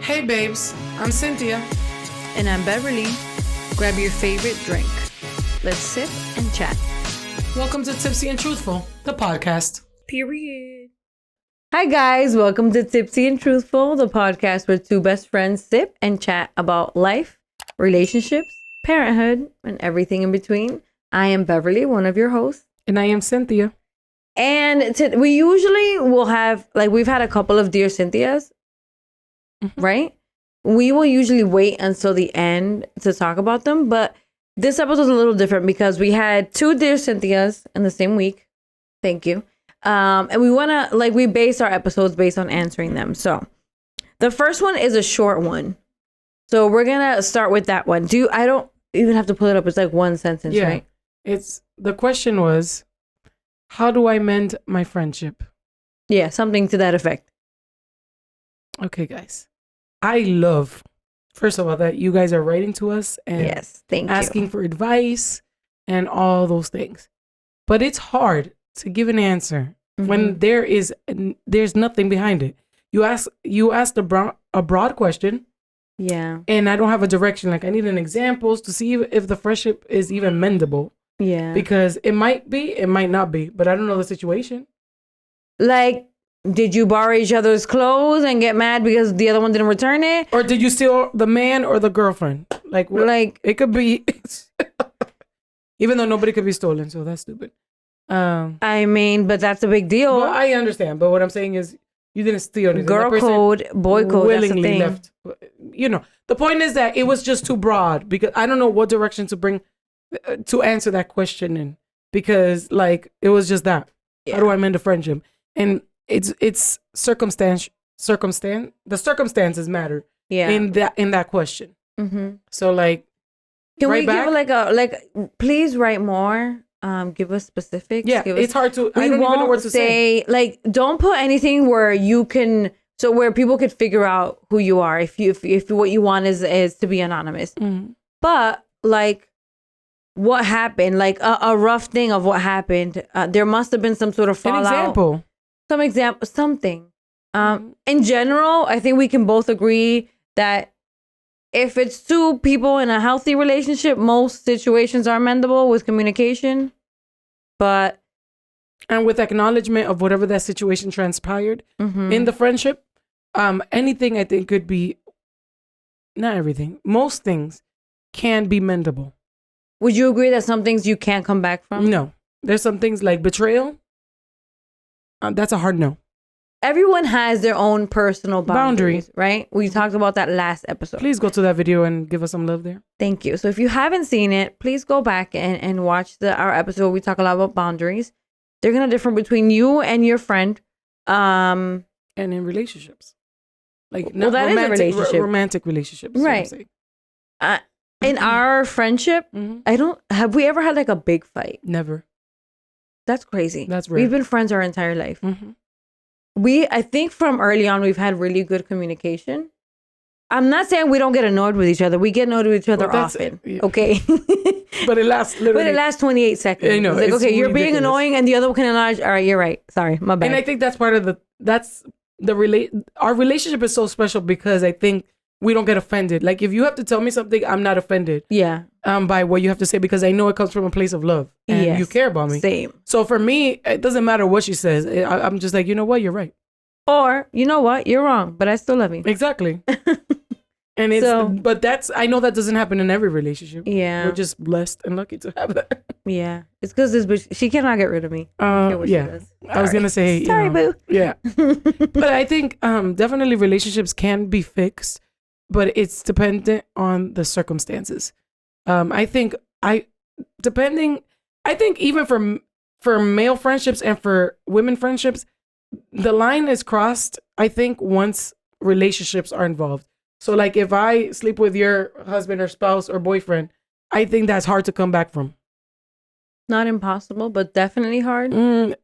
Hey babes, I'm Cynthia. And I'm Beverly. Grab your favorite drink. Let's sip and chat. Welcome to Tipsy and Truthful, the podcast. Period. Hi guys, welcome to Tipsy and Truthful, the podcast where two best friends sip and chat about life, relationships, parenthood, and everything in between. I am Beverly, one of your hosts. And I am Cynthia. And we usually will have, we've had a couple of Dear Cynthias, right? We will usually wait until the end to talk about them, but this episode is a little different because we had two Dear Cynthias in the same week. Thank you. And we want to, we base our episodes based on answering them. So the first one is a short one. So we're going to start with that one. I don't even have to pull it up. It's like one sentence, right? The question was, how do I mend my friendship? Yeah, something to that effect. Okay, guys. I love, first of all, that you guys are writing to us and yes, thank you. Asking for advice and all those things. But it's hard to give an answer when there's nothing behind it. You asked a broad question. Yeah. And I don't have a direction. I need an examples to see if the friendship is even mendable. Yeah. Because it might be, it might not be, but I don't know the situation. Did you borrow each other's clothes and get mad because the other one didn't return it? Or did you steal the man or the girlfriend? It could be, even though nobody could be stolen, so that's stupid. I mean, but that's a big deal. But I understand, but what I'm saying is you didn't steal anything. Girl code, boy code, willingly left. The point is that it was just too broad because I don't know what direction to bring to answer that question in, because it was just that. Yeah. How do I mend a friendship? And it's circumstance. The circumstances matter. Yeah. In that question. Mm-hmm. So can we give please write more? Give us specifics. Yeah, it's hard to. I don't even know what to say. Don't put anything where you can. So where people could figure out who you are if what you want is to be anonymous. Mm-hmm. But what happened? A rough thing of what happened. There must have been some sort of fallout. Some example. Something. In general, I think we can both agree that if it's two people in a healthy relationship, most situations are mendable with communication. And with acknowledgement of whatever that situation transpired in the friendship, anything I think could be, not everything, most things can be mendable. Would you agree that some things you can't come back from? No. There's some things like betrayal. That's a hard no. Everyone has their own personal boundaries, right? We talked about that last episode. Please go to that video and give us some love there. Thank you. So if you haven't seen it, please go back and watch our episode. We talk a lot about boundaries. They're going to differ between you and your friend. And in relationships. That is a relationship. Romantic relationships. Right. In our friendship, have we ever had a big fight? Never. That's crazy. That's rare. We've been friends our entire life. Mm-hmm. I think from early on, we've had really good communication. I'm not saying we don't get annoyed with each other. We get annoyed with each other often. Yeah. Okay. But it lasts literally. But it lasts 28 seconds. I know. It's okay, you're being annoying and the other one can acknowledge. All right, you're right. Sorry, my bad. And I think that's part of our relationship is so special because I think we don't get offended. If you have to tell me something, I'm not offended. Yeah. By what you have to say because I know it comes from a place of love and you care about me. Same. So for me, it doesn't matter what she says. I'm just you know what? You're right. Or, you know what? You're wrong, but I still love you. Exactly. And I know that doesn't happen in every relationship. Yeah. We're just blessed and lucky to have that. Yeah. It's because this bitch, she cannot get rid of me. Yeah. I was going to say, sorry, boo. Yeah. But I think definitely relationships can be fixed, but it's dependent on the circumstances. I think even for male friendships and for women friendships, the line is crossed, I think, once relationships are involved. So if I sleep with your husband or spouse or boyfriend, I think that's hard to come back from. Not impossible, but definitely hard. Am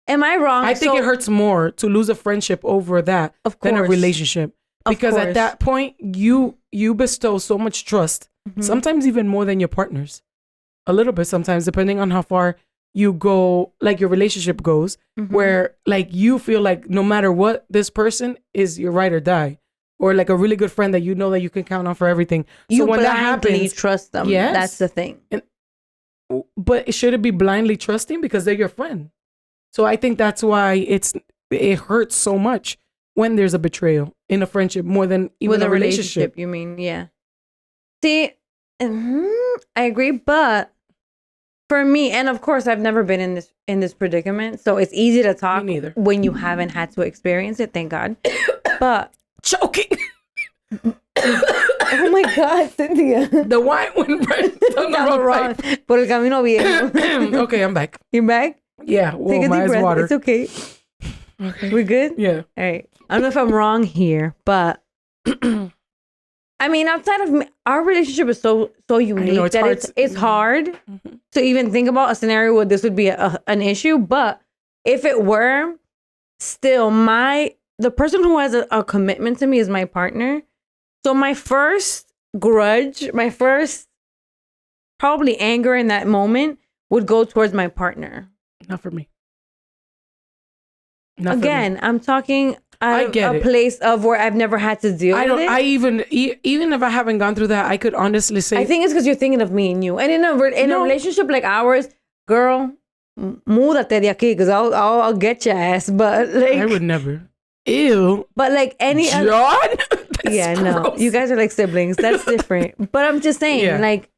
I wrong? I think it hurts more to lose a friendship over that than a relationship. Because at that point, you bestow so much trust, sometimes even more than your partners. A little bit sometimes, depending on how far you go, your relationship goes, where you feel no matter what, this person is your ride or die. or like a really good friend that you know that you can count on for everything. So You when that blindly happens, trust them. Yes. That's the thing. but should it be blindly trusting because they're your friend? So I think that's why it hurts so much when there's a betrayal in a friendship more than even With a relationship. You mean? Yeah. See, I agree, but for me, and of course, I've never been in this predicament, so it's easy to talk when you haven't had to experience it. Thank God. But choking. Oh my God, Cynthia. The wine went right down the wrong pipe. Por el camino viejo. Okay, I'm back. You're back? Yeah. Take a deep breath. Water. It's okay. Okay. We're good? Yeah. All right. I don't know if I'm wrong here, but I mean, outside of our relationship is so unique that it's hard to even think about a scenario where this would be an issue. But if it were, still the person who has a commitment to me is my partner. So my first grudge, my first probably anger in that moment would go towards my partner. Not for me. Again, I'm talking a place of where I've never had to deal with it. Even if I haven't gone through that, I could honestly say. I think it's because you're thinking of me and you. And in a relationship like ours, girl, múdate de aquí because I'll get your ass. But like, I would never. Ew. But like any John? Yeah, gross. no. You guys are like siblings. That's different. But I'm just saying, like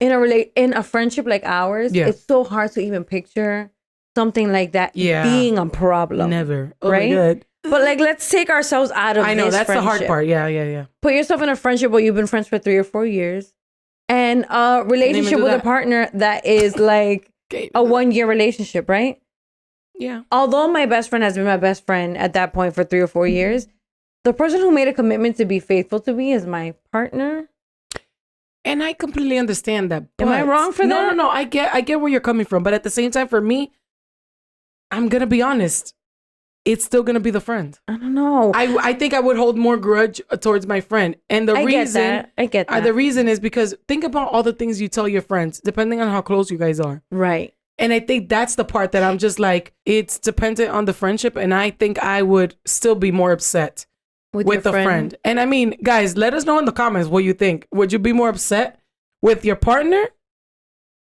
in a friendship like ours, it's so hard to even picture something like that being a problem. Never. Oh right? My God. But like, let's take ourselves out of this. I know, that's friendship. The hard part. Yeah. Put yourself in a friendship where you've been friends for 3 or 4 years. And a relationship with a partner that is like a 1-year relationship, right? Yeah. Although my best friend has been my best friend at that point for 3 or 4 years, the person who made a commitment to be faithful to me is my partner. And I completely understand that. Am I wrong for that? No. I get where you're coming from. But at the same time, for me, I'm going to be honest. It's still going to be the friend. I don't know. I think I would hold more grudge towards my friend. And the reason... I get that. The reason is because think about all the things you tell your friends, depending on how close you guys are. Right. And I think that's the part that I'm just like, it's dependent on the friendship. And I think I would still be more upset with the friend. And I mean, guys, let us know in the comments what you think. Would you be more upset with your partner?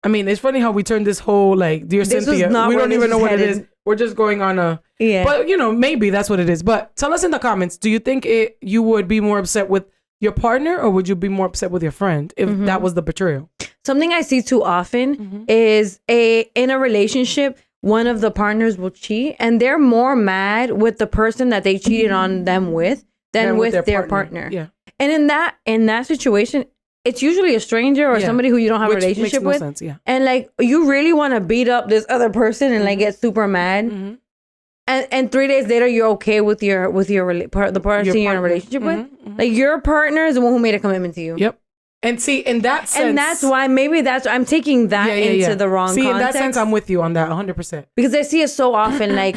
I mean, it's funny how we turned this whole like, dear Cynthia, we don't even know what it is. We're just going on but you know, maybe that's what it is. But tell us in the comments, do you think you would be more upset with your partner or would you be more upset with your friend if that was the betrayal? Something I see too often is in a relationship, one of the partners will cheat and they're more mad with the person that they cheated on them with than with their partner. Yeah. And in that situation, it's usually a stranger or somebody who you don't have a relationship with. Sense, yeah. And like you really want to beat up this other person and like get super mad. And 3 days later you're okay with the person you're in a relationship with. Like your partner is the one who made a commitment to you. Yep. And see, in that sense, and that's why I'm taking that into the wrong context. See, in that sense, I'm with you on that 100%. Because I see it so often, like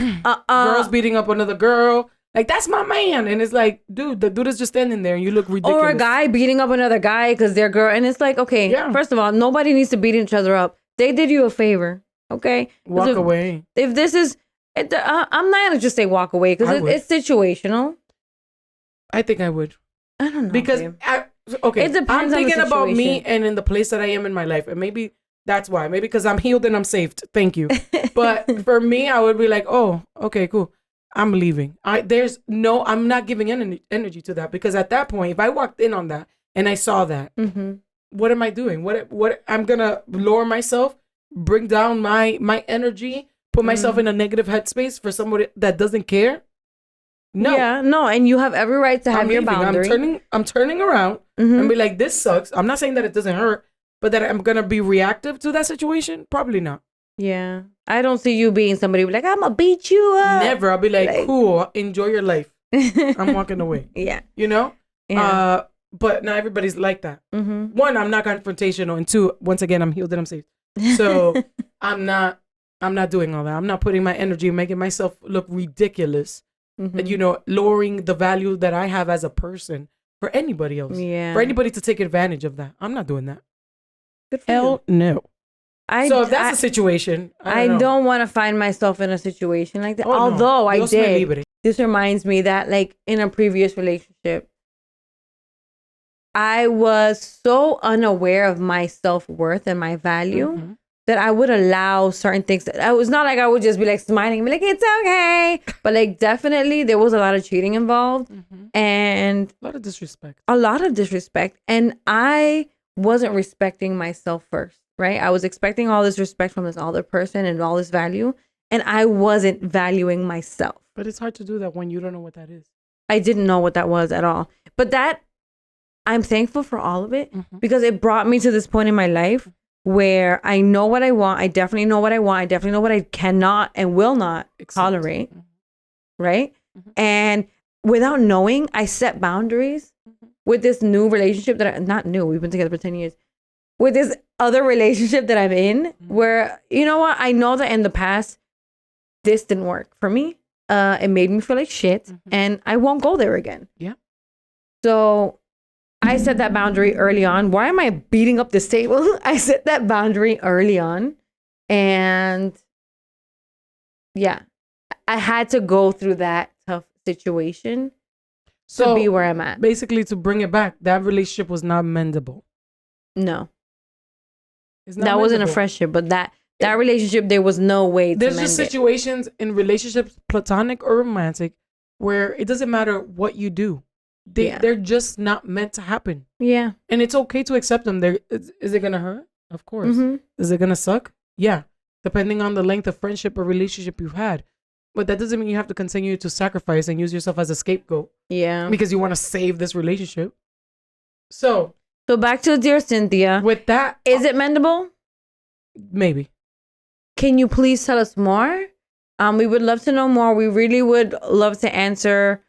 girls beating up another girl. Like, that's my man. And it's like, dude, the dude is just standing there and you look ridiculous. Or a guy beating up another guy because they're girl. And it's like, okay, first of all, nobody needs to beat each other up. They did you a favor. Okay? Walk away. If this is, I'm not going to just say walk away because it's situational. I think I would. I don't know. Because, it depends I'm thinking about me and in the place that I am in my life. And maybe that's why. Maybe because I'm healed and I'm saved. Thank you. But for me, I would be like, oh, okay, cool. I'm leaving. I'm not giving energy to that because at that point, if I walked in on that and I saw that, what am I doing? What I'm gonna lower myself, bring down my energy, put myself in a negative headspace for somebody that doesn't care? No. Yeah, no, and you have every right to have your boundary. I'm turning around and be like, this sucks. I'm not saying that it doesn't hurt, but that I'm gonna be reactive to that situation? Probably not. Yeah. I don't see you being somebody like, I'm gonna beat you up. Never. I'll be like, cool, enjoy your life. I'm walking away. Yeah. You know? Yeah. But not everybody's like that. One, I'm not confrontational. And two, once again, I'm healed and I'm safe. So I'm not doing all that. I'm not putting my energy and making myself look ridiculous. You know, lowering the value that I have as a person for anybody else. Yeah. For anybody to take advantage of that. I'm not doing that. Good for you. No. So if that's a situation, I don't want to find myself in a situation like that. Although I did. This reminds me that like in a previous relationship, I was so unaware of my self-worth and my value that I would allow certain things. I was not like I would just be like smiling and be like, it's okay. But like definitely there was a lot of cheating involved and a lot of disrespect. And I wasn't respecting myself first, right? I was expecting all this respect from this other person and all this value. And I wasn't valuing myself. But it's hard to do that when you don't know what that is. I didn't know what that was at all. But that, I'm thankful for all of it because it brought me to this point in my life where I know what I want. I definitely know what I want. I definitely know what I cannot and will not tolerate. Right? And without knowing, I set boundaries with this new relationship that not new. We've been together for 10 years. With this other relationship that I'm in where, you know what? I know that in the past, this didn't work for me. It made me feel like shit and I won't go there again. Yeah. So I set that boundary early on. Why am I beating up this table? I set that boundary early on. And yeah, I had to go through that tough situation to be where I'm at. Basically, to bring it back, that relationship was not mendable. No. That wasn't a friendship, but that relationship, there was no way to There's mend just it. situations in relationships, platonic or romantic, where it doesn't matter what you do. They're just not meant to happen. Yeah. And it's okay to accept them. Is it going to hurt? Of course. Is it going to suck? Yeah. Depending on the length of friendship or relationship you've had. But that doesn't mean you have to continue to sacrifice and use yourself as a scapegoat. Yeah. Because you want to save this relationship. So back to Dear Cynthia. With that. Is it mendable? Maybe. Can you please tell us more? We would love to know more. We really would love to answer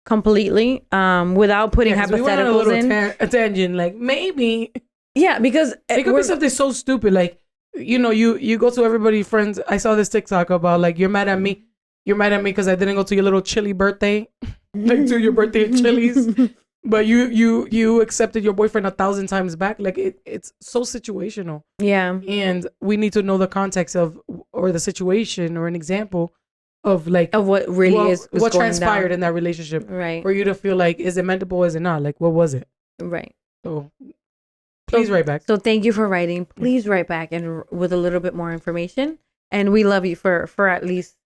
completely without putting hypotheticals we went on a little tangent, like maybe. Yeah, because it could be something so stupid. Like, you know, you go to everybody's friends. I saw this TikTok about like, you're mad at me. You're mad at me because I didn't go to your little chili birthday. Like to your birthday at Chili's. But you accepted your boyfriend 1,000 times back. Like it's so situational. Yeah. And we need to know the context of, or the situation or an example of like. Of what really what transpired in that relationship. Right. For you to feel like, is it mendable, is it not? Like, what was it? Right. So please write back. So thank you for writing. Please write back and with a little bit more information. And we love you for at least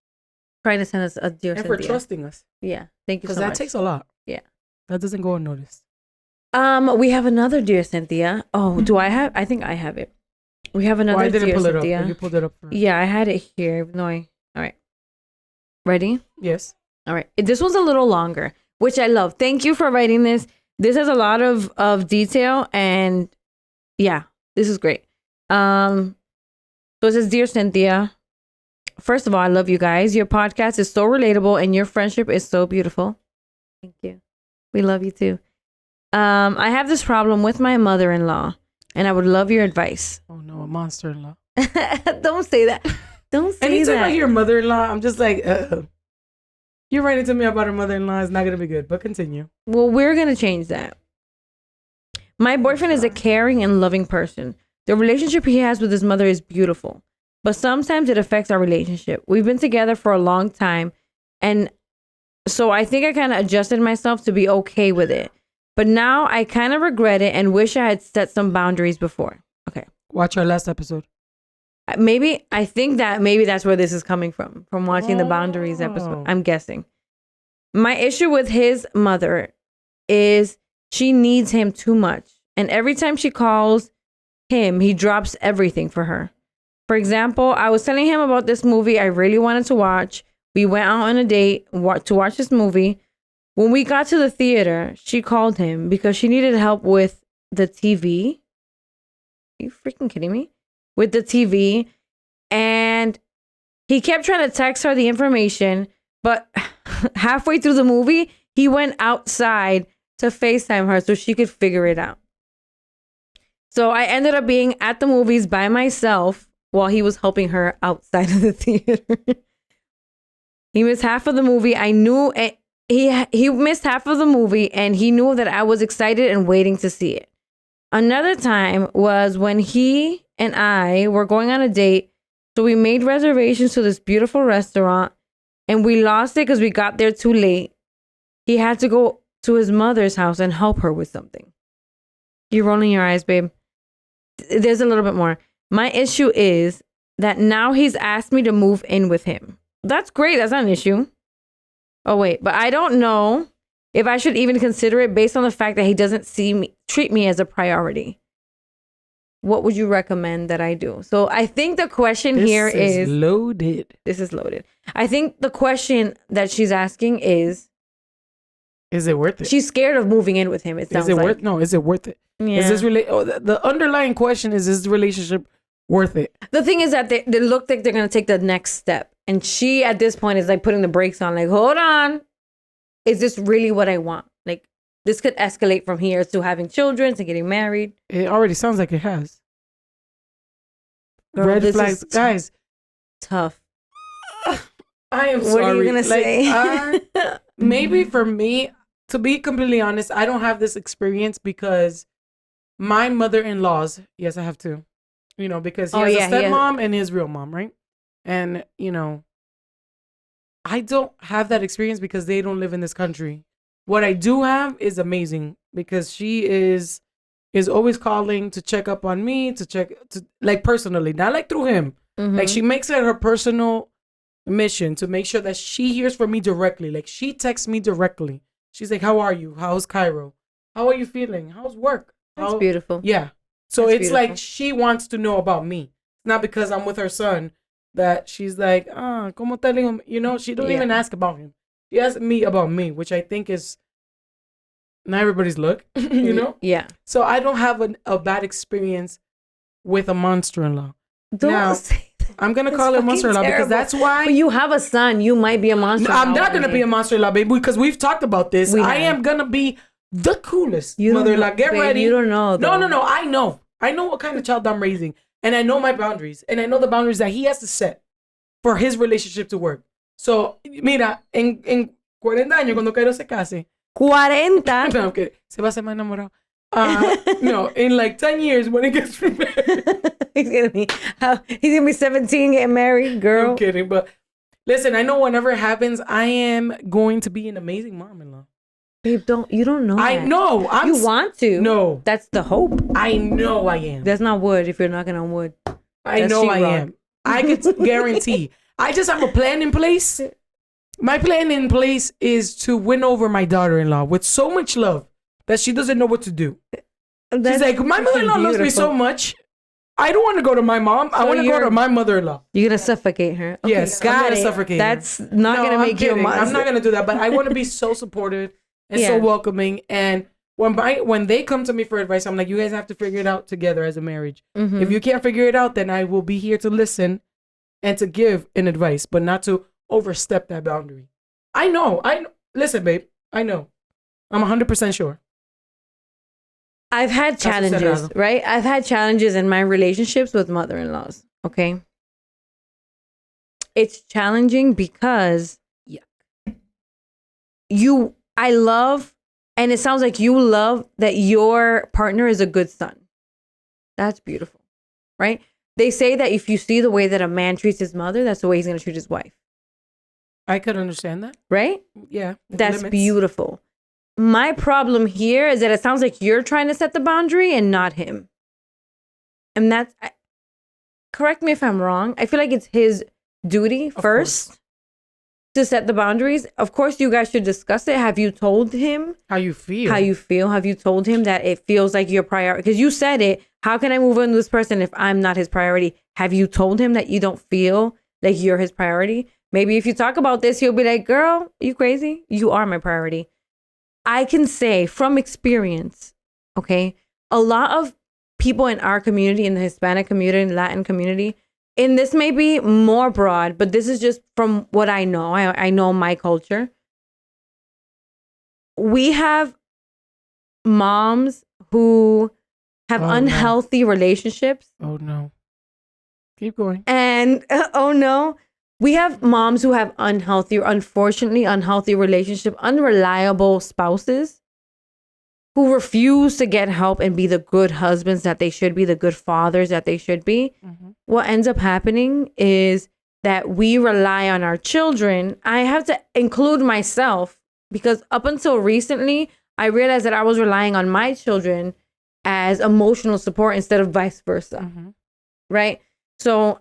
trying to send us a Dear Cynthia. And for trusting us. Yeah. Thank you so much. Because that takes a lot. Yeah. That doesn't go unnoticed. We have another Dear Cynthia. Oh, do I have? I think I have it. We have another I didn't Dear pull Cynthia. it up. You pulled it up first. Yeah, I had it here. No, all right. Ready? Yes. All right. This one's a little longer, which I love. Thank you for writing this. This has a lot of detail and yeah, this is great. So it says, Dear Cynthia, first of all, I love you guys. Your podcast is so relatable and your friendship is so beautiful. Thank you. We love you too. I have this problem with my mother-in-law and I would love your advice. Oh no, a monster-in-law. Don't say that. Don't say Anytime that. I hear mother-in-law, I'm just like, you're writing to me about a mother-in-law. It's not going to be good, but continue. Well, we're going to change that. My boyfriend is a caring and loving person. The relationship he has with his mother is beautiful, but sometimes it affects our relationship. We've been together for a long time, and so I think I kind of adjusted myself to be okay with it. But now I kind of regret it and wish I had set some boundaries before. Okay. Watch our last episode. I think that maybe that's where this is coming from watching the boundaries episode. I'm guessing. My issue with his mother is she needs him too much. And every time she calls him, he drops everything for her. For example, I was telling him about this movie I really wanted to watch. We went out on a date to watch this movie. When we got to the theater, she called him because she needed help with the TV. Are you freaking kidding me? With the TV. And he kept trying to text her the information, but halfway through the movie, he went outside to FaceTime her so she could figure it out. So I ended up being at the movies by myself while he was helping her outside of the theater. He missed half of the movie. I knew he missed half of the movie and he knew that I was excited and waiting to see it. Another time was when he and I were going on a date. So we made reservations to this beautiful restaurant and we lost it because we got there too late. He had to go to his mother's house and help her with something. You're rolling your eyes, babe. There's a little bit more. My issue is that now he's asked me to move in with him. That's great. That's not an issue. Oh, wait. But I don't know if I should even consider it based on the fact that he doesn't treat me as a priority. What would you recommend that I do? So I think the question here is loaded. This is loaded. I think the question that she's asking is it worth it? She's scared of moving in with him. It sounds like. No, is it worth it? Yeah. Is this the underlying question is this relationship worth it? The thing is that they look like they're going to take the next step. And she, at this point, is like putting the brakes on, like, hold on. Is this really what I want? Like, this could escalate from here to having children, to getting married. It already sounds like it has. Girl, red flags. Guys. Tough. I am sorry. What are you going to say? Maybe for me, to be completely honest, I don't have this experience because my mother-in-laws, yes, I have two, because he has a stepmom and his real mom, right? And, I don't have that experience because they don't live in this country. What I do have is amazing because she is always calling to check up on me, like personally, not like through him. Mm-hmm. Like she makes it her personal mission to make sure that she hears from me directly. Like she texts me directly. She's like, how are you? How's Cairo? How are you feeling? How's work? That's beautiful. Yeah. So it's beautiful. like she wants to know about me. Not because I'm with her son that she's like, ¿cómo te digo? She don't even ask about him. She asks me about me, which I think is not everybody's look, Yeah. So I don't have a bad experience with a monster-in-law. Don't say that. I'm going to call it a monster-in-law because that's why. But you have a son. You might be a monster-in-law. I'm not going to be a monster-in-law, baby, because we've talked about this. I am going to be the coolest mother-in-law. Get ready. You don't know, though. No. I know. I know what kind of child I'm raising. And I know my boundaries. And I know the boundaries that he has to set for his relationship to work. So, mira, en 40 años, cuando Cairo se case. 40? No, I'm kidding. Se va a hacer más enamorado. No, in like 10 years when he gets married. He's gonna be 17 getting married, girl. I'm kidding, but listen, I know whenever it happens, I am going to be an amazing mom-in-law. Babe, you don't know. I know. You want to. No. That's the hope. I know I am. That's not wood if you're knocking on wood. I know I am. I can guarantee. I just have a plan in place. My plan in place is to win over my daughter-in-law with so much love that she doesn't know what to do. She's like, my mother-in-law loves me so much. I don't want to go to my mom. I want to go to my mother-in-law. You're going to suffocate her. Okay, yes, I'm going to suffocate her. That's not going to make you a monster. I'm not going to do that, but I want to be so supportive and so welcoming. And when they come to me for advice, I'm like, you guys have to figure it out together as a marriage. Mm-hmm. If you can't figure it out, then I will be here to listen and to give an advice, but not to overstep that boundary. I know. Listen, babe. I know. I'm 100% sure. I've had challenges, right? I've had challenges in my relationships with mother-in-laws, okay? It's challenging because I love, and it sounds like you love that your partner is a good son. That's beautiful, right? They say that if you see the way that a man treats his mother, that's the way he's going to treat his wife. I could understand that. Right? Yeah. That's beautiful. My problem here is that it sounds like you're trying to set the boundary and not him. And correct me if I'm wrong. I feel like it's his duty first to set the boundaries. Of course, you guys should discuss it. Have you told him how you feel? Have you told him that it feels like your priority? Because you said it. How can I move on to this person if I'm not his priority? Have you told him that you don't feel like you're his priority? Maybe if you talk about this, he'll be like, girl, you crazy? You are my priority. I can say from experience, okay, a lot of people in our community, in the Hispanic community, in the Latin community, and this may be more broad, but this is just from what I know. I know my culture. We have moms who have unhealthy relationships. Oh, no. Keep going. And, we have moms who have unfortunately unhealthy relationship, unreliable spouses who refuse to get help and be the good husbands that they should be, the good fathers that they should be. Mm-hmm. What ends up happening is that we rely on our children. I have to include myself because up until recently, I realized that I was relying on my children as emotional support instead of vice versa. Right? So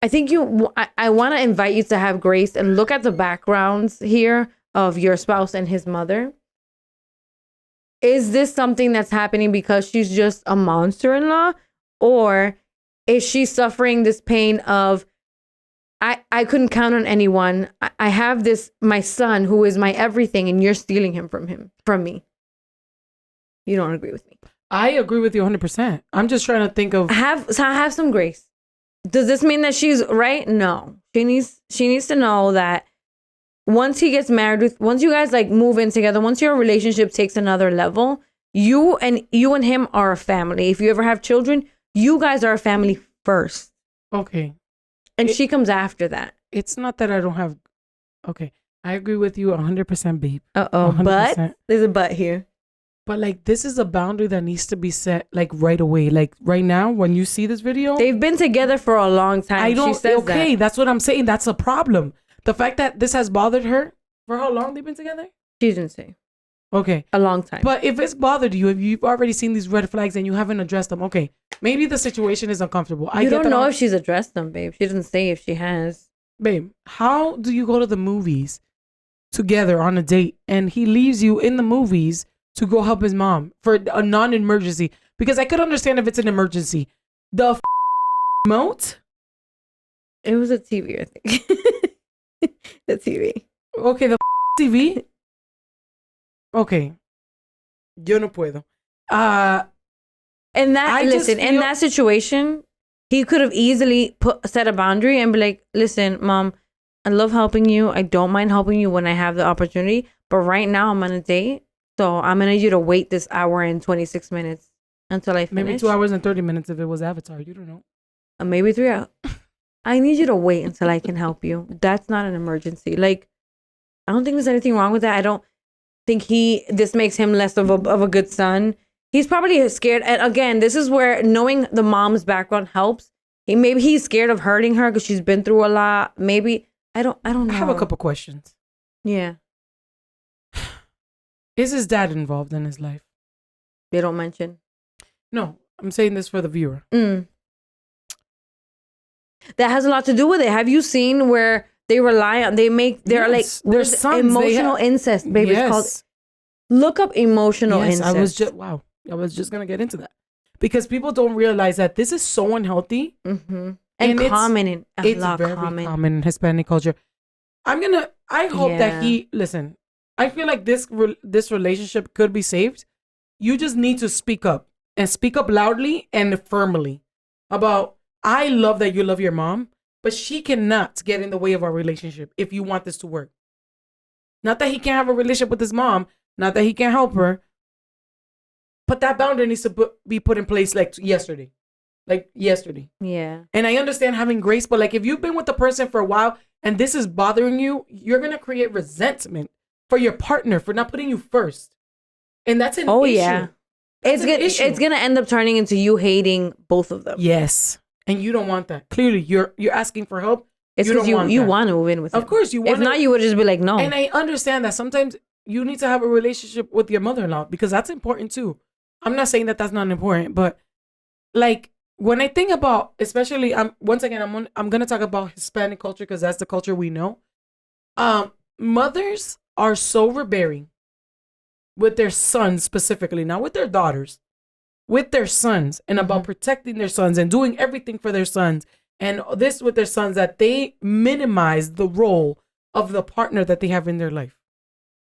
I think I want to invite you to have grace and look at the backgrounds here of your spouse and his mother. Is this something that's happening because she's just a monster-in-law? Or is she suffering this pain of, I couldn't count on anyone. I have my son who is my everything, and you're stealing him from me. You don't agree with me. I agree with you 100%. I'm just trying to think of... Have some grace. Does this mean that she's right? No. She needs to know that once he gets married, once you guys like move in together, once your relationship takes another level, you and him are a family. If you ever have children, you guys are a family first. Okay. And she comes after that. It's not that I don't have... Okay. I agree with you 100%, babe. Uh-oh. 100%. But there's a but here. But like, this is a boundary that needs to be set like right away. Like right now, when you see this video, they've been together for a long time. She says okay, that's what I'm saying. That's a problem. The fact that this has bothered her, for how long they've been together? She didn't say. Okay. A long time. But if it's bothered you, if you've already seen these red flags and you haven't addressed them, okay, maybe the situation is uncomfortable. You don't know if she's addressed them, babe. She doesn't say if she has. Babe, how do you go to the movies together on a date and he leaves you in the movies to go help his mom for a non-emergency? Because I could understand if it's an emergency. The remote? It was a TV, I think. The TV. Okay, the TV? Okay. Yo no puedo. In that situation, he could have easily set a boundary and be like, listen, mom, I love helping you. I don't mind helping you when I have the opportunity. But right now I'm on a date. So I'm going to need you to wait this hour and 26 minutes until I finish. Maybe 2 hours and 30 minutes if it was Avatar. You don't know. Maybe 3 hours. I need you to wait until I can help you. That's not an emergency. Like, I don't think there's anything wrong with that. I don't think this makes him less of a good son. He's probably scared. And again, this is where knowing the mom's background helps. Maybe he's scared of hurting her because she's been through a lot. Maybe, I don't know. I have a couple questions. Yeah. Is his dad involved in his life? They don't mention. No, I'm saying this for the viewer. That has a lot to do with it. Have you seen where they rely on, there's emotional incest, baby. Yes. It's called, look up emotional incest. I was just going to get into that. Because people don't realize that this is so unhealthy. Mm-hmm. And common in common in Hispanic culture. I hope that listen, I feel like this relationship could be saved. You just need to speak up and speak up loudly and firmly about, I love that you love your mom, but she cannot get in the way of our relationship if you want this to work. Not that he can't have a relationship with his mom, not that he can't help her, but that boundary needs to be put in place like yesterday. Yeah. And I understand having grace, but like if you've been with the person for a while and this is bothering you, you're going to create resentment for your partner for not putting you first. And that's an issue. Yeah. It's going to end up turning into you hating both of them. Yes. And you don't want that. Clearly, you're asking for help. It's because you want to move in with him. Of course, you want. If not, you would just be like, no. And I understand that sometimes you need to have a relationship with your mother-in-law because that's important too. I'm not saying that that's not important, but like when I think about, especially, I'm going to talk about Hispanic culture because that's the culture we know. Mothers are so overbearing with their sons specifically, not with their daughters, with their sons and about protecting their sons and doing everything for their sons and this with their sons that they minimize the role of the partner that they have in their life.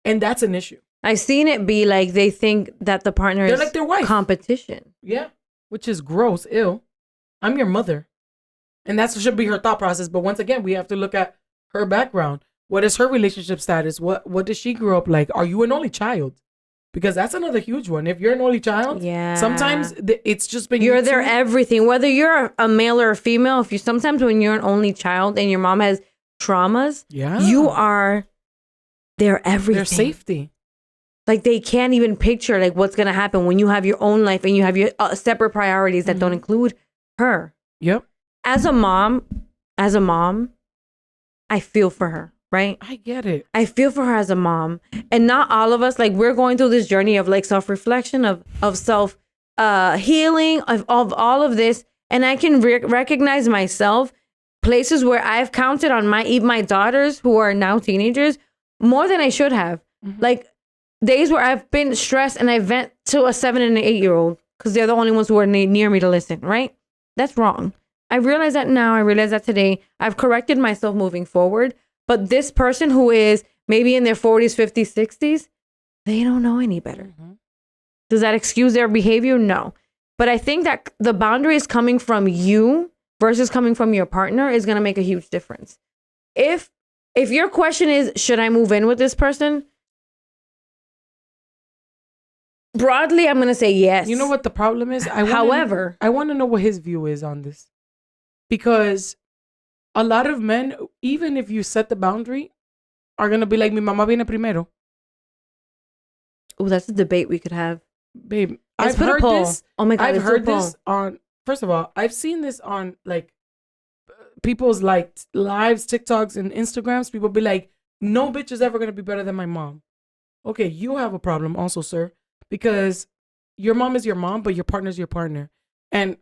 And that's an issue. I've seen it be like they think that the partner is like their wife. Competition. Yeah, which is gross, ill. I'm your mother. And that should be her thought process. But once again, we have to look at her background. What is her relationship status? What does she grow up like? Are you an only child? Because that's another huge one. If you're an only child, sometimes it's just been... You're their everything. Whether you're a male or a female, sometimes when you're an only child and your mom has traumas, you are their everything. Their safety. Like they can't even picture like what's going to happen when you have your own life and you have your separate priorities that don't include her. Yep. As a mom, I feel for her. Right? I get it. I feel for her as a mom. And not all of us, like we're going through this journey of like self-reflection, of self healing of all of this, and I can recognize myself places where I've counted on my daughters who are now teenagers more than I should have. Like days where I've been stressed and I vent to a 7 and an 8-year-old because they're the only ones who are near me to listen, right? That's wrong. I realize that now. I realize that today. I've corrected myself moving forward. But this person who is maybe in their 40s, 50s, 60s, they don't know any better. Does that excuse their behavior? No. But I think that the boundaries coming from you versus coming from your partner is going to make a huge difference. If your question is, should I move in with this person? Broadly, I'm going to say yes. You know what the problem is? However, I want to know what his view is on this. Because a lot of men, even if you set the boundary, are going to be like, mi mamá viene primero. Oh, that's a debate we could have. Babe, I've heard this. Oh my God, I've heard this on, first of all, I've seen this on like people's like lives, TikToks and Instagrams. People be like, no bitch is ever going to be better than my mom. Okay, you have a problem also, sir. Because your mom is your mom, but your partner's your partner. And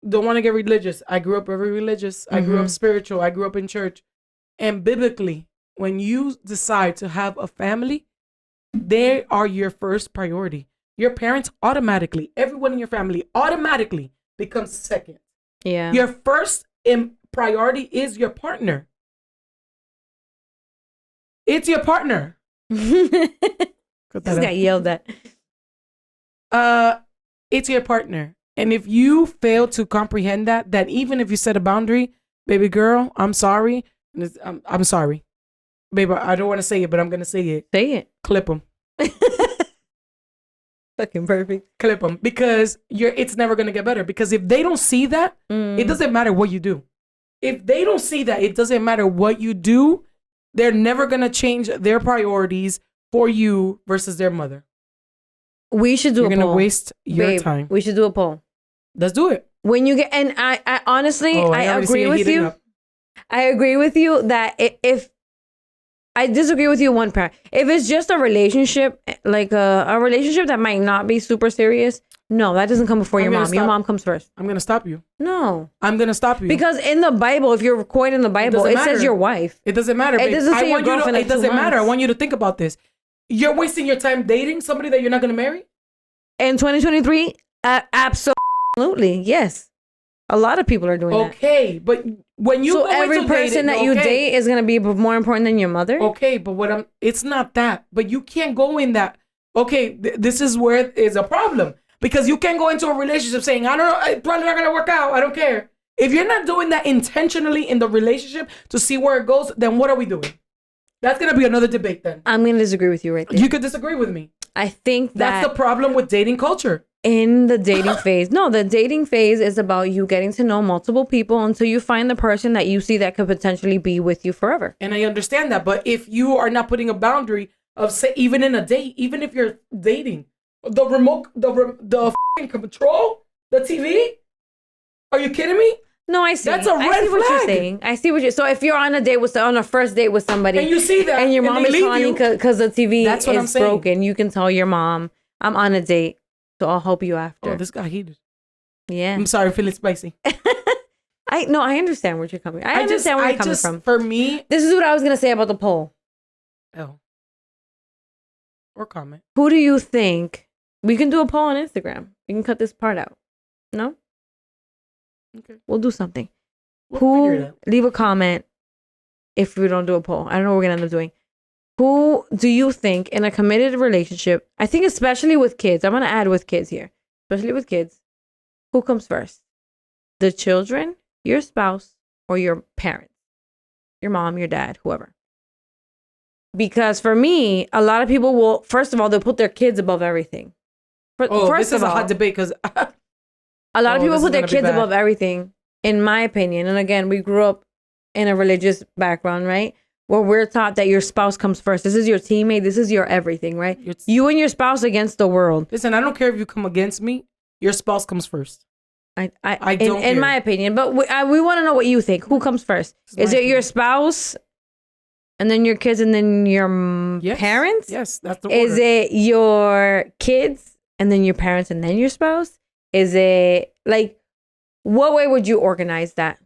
don't want to get religious. I grew up very religious. I grew up spiritual. I grew up in church. And biblically, when you decide to have a family, they are your first priority. Your parents automatically, everyone in your family automatically becomes second. Yeah. Your first priority is your partner. It's your partner. Just got yelled at. It's your partner. And if you fail to comprehend that even if you set a boundary, baby girl, I'm sorry. I'm sorry. Baby, I don't want to say it, but I'm going to say it. Say it. Clip them. Fucking perfect. Clip them. Because it's never going to get better. Because if they don't see that, it doesn't matter what you do. If they don't see that, it doesn't matter what you do. They're never going to change their priorities for you versus their mother. We should do a poll. You're going to waste your time. We should do a poll. Let's do it. When you get, and I honestly, I agree with you. I agree with you that if I disagree with you one part. If it's just a relationship, like a relationship that might not be super serious, no, that doesn't come before your mom. Your mom comes first. I'm going to stop you. No. I'm going to stop you. Because in the Bible, if you're quoting the Bible, it says your wife. It doesn't matter, babe. It doesn't say your girlfriend. It doesn't matter. I want you to think about this. You're wasting your time dating somebody that you're not going to marry? In 2023, absolutely, yes. A lot of people are doing that. Okay, but when you so every person that you date is going to be more important than your mother? Okay, but it's not that. But you can't go in that. Okay, this is where is a problem. Because you can't go into a relationship saying, I don't know, it's probably not going to work out. I don't care. If you're not doing that intentionally in the relationship to see where it goes, then what are we doing? That's going to be another debate then. I'm going to disagree with you right there. You could disagree with me. I think that's the problem with dating culture. In the dating phase. No, the dating phase is about you getting to know multiple people until you find the person that you see that could potentially be with you forever. And I understand that. But if you are not putting a boundary of, say, even in a date, even if you're dating, the remote, the control, the TV, are you kidding me? No, I see. That's a red flag. I see what you're saying. I see what you're. So if you're on a first date with somebody, and you see that, and your mom is calling you because the TV is broken, you can tell your mom, "I'm on a date, so I'll help you after." Oh, this got heated. Yeah, I'm sorry, feeling spicy. I understand where you're coming. I understand where you're coming from. For me, this is what I was gonna say about the poll. Oh, or comment. Who do you think? We can do a poll on Instagram. We can cut this part out. No. Okay. We'll do something. Leave a comment if we don't do a poll. I don't know what we're going to end up doing. Who do you think in a committed relationship, I think especially with kids, I'm going to add with kids here, especially with kids, who comes first? The children, your spouse, or your parents? Your mom, your dad, whoever. Because for me, a lot of people will, first of all, they'll put their kids above everything. This is a hot debate because... A lot of people put their kids above everything, in my opinion. And again, we grew up in a religious background, right? Where we're taught that your spouse comes first. This is your teammate. This is your everything, right? You and your spouse against the world. Listen, I don't care if you come against me. Your spouse comes first. I don't care. In my opinion. But we want to know what you think. Who comes first? Is it your spouse, and then your kids, and then your parents? Yes, that's the order. Is it your kids, and then your parents, and then your spouse? Is it like, what way would you organize that?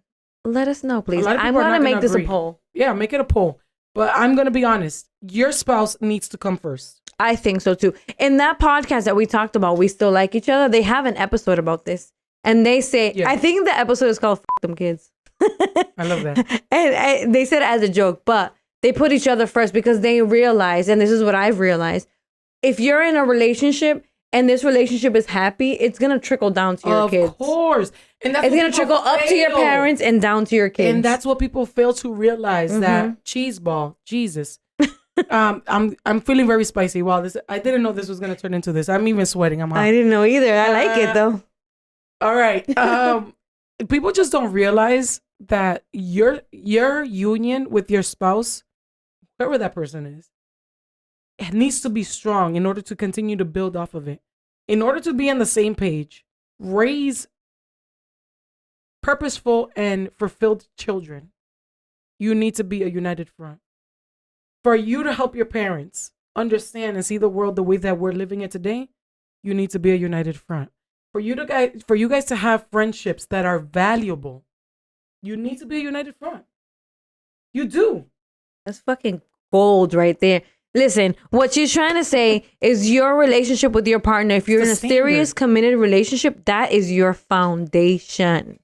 Let us know, please. I'm going to make this a poll. Yeah, make it a poll. But I'm going to be honest. Your spouse needs to come first. I think so too. In that podcast that we talked about, We Still Like Each Other, they have an episode about this. And they say, I think the episode is called F Them Kids. I love that. And they said it as a joke, but they put each other first because they realize, and this is what I've realized, if you're in a relationship and this relationship is happy, it's going to trickle down to your kids. Of course. And that's it's going to trickle up to your parents and down to your kids. And that's what people fail to realize, that cheese ball, Jesus. I'm feeling very spicy. Wow, I didn't know this was going to turn into this. I'm even sweating. I'm hot. I didn't know either. I like it though. All right. People just don't realize that your union with your spouse, whoever that person is, it needs to be strong in order to continue to build off of it. In order to be on the same page, raise purposeful and fulfilled children, you need to be a united front. For you to help your parents understand and see the world the way that we're living it today, you need to be a united front. For you guys to have friendships that are valuable, you need to be a united front. You do. That's fucking gold right there. Listen, what she's trying to say is your relationship with your partner, if you're in a serious, committed relationship, that is your foundation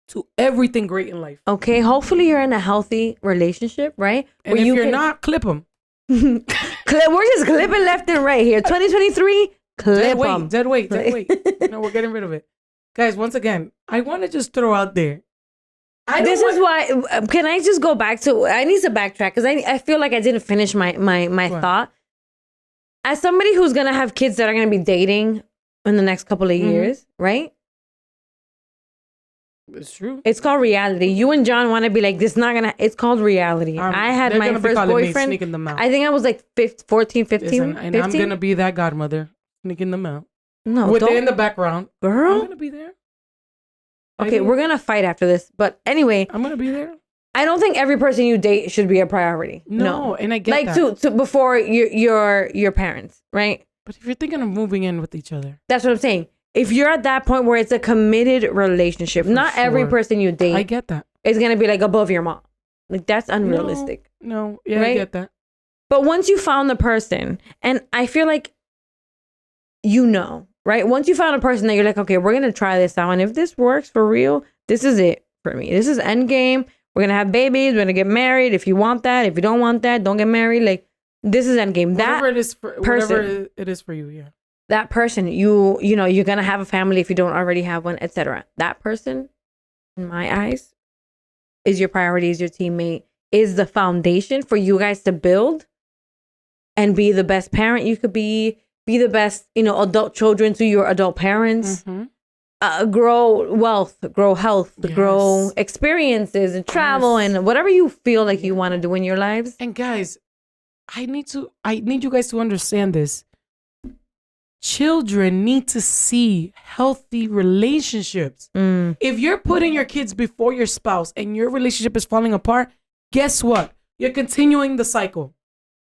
to everything great in life. Okay, hopefully you're in a healthy relationship, right? And if you're not, clip them. We're just clipping left and right here. 2023, clip them. Dead weight. No, we're getting rid of it. Guys, once again, I want to just throw out there. This is why, can I just go back to, I need to backtrack because I feel like I didn't finish my thought. As somebody who's going to have kids that are going to be dating in the next couple of years, right? It's true. It's called reality. You and John want to be like, it's called reality. I had my first boyfriend. I think I was like 14, 15. Listen, and 15? I'm going to be that godmother, sneaking them out. No, with in the background. Girl. I'm going to be there. Okay, we're going to fight after this. But anyway. I'm going to be there. I don't think every person you date should be a priority. No. And I get that. Like to before your parents, right? But if you're thinking of moving in with each other. That's what I'm saying. If you're at that point where it's a committed relationship, not every person you date. I get that. Is going to be like above your mom. Like that's unrealistic. No. Yeah, right? I get that. But once you found the person, and I feel like right? Once you found a person that you're like, okay, we're going to try this out. And if this works for real, this is it for me. This is end game. We're going to have babies. We're going to get married. If you want that, if you don't want that, don't get married. Like, this is end game. Whatever it is for you, yeah. That person, you're going to have a family if you don't already have one, etc. That person, in my eyes, is your priority, is your teammate, is the foundation for you guys to build and be the best parent you could be the best, adult children to your adult parents, grow wealth, grow health, grow experiences and travel and whatever you feel like you want to do in your lives. And guys, I need you guys to understand this. Children need to see healthy relationships. If you're putting your kids before your spouse and your relationship is falling apart, guess what? You're continuing the cycle.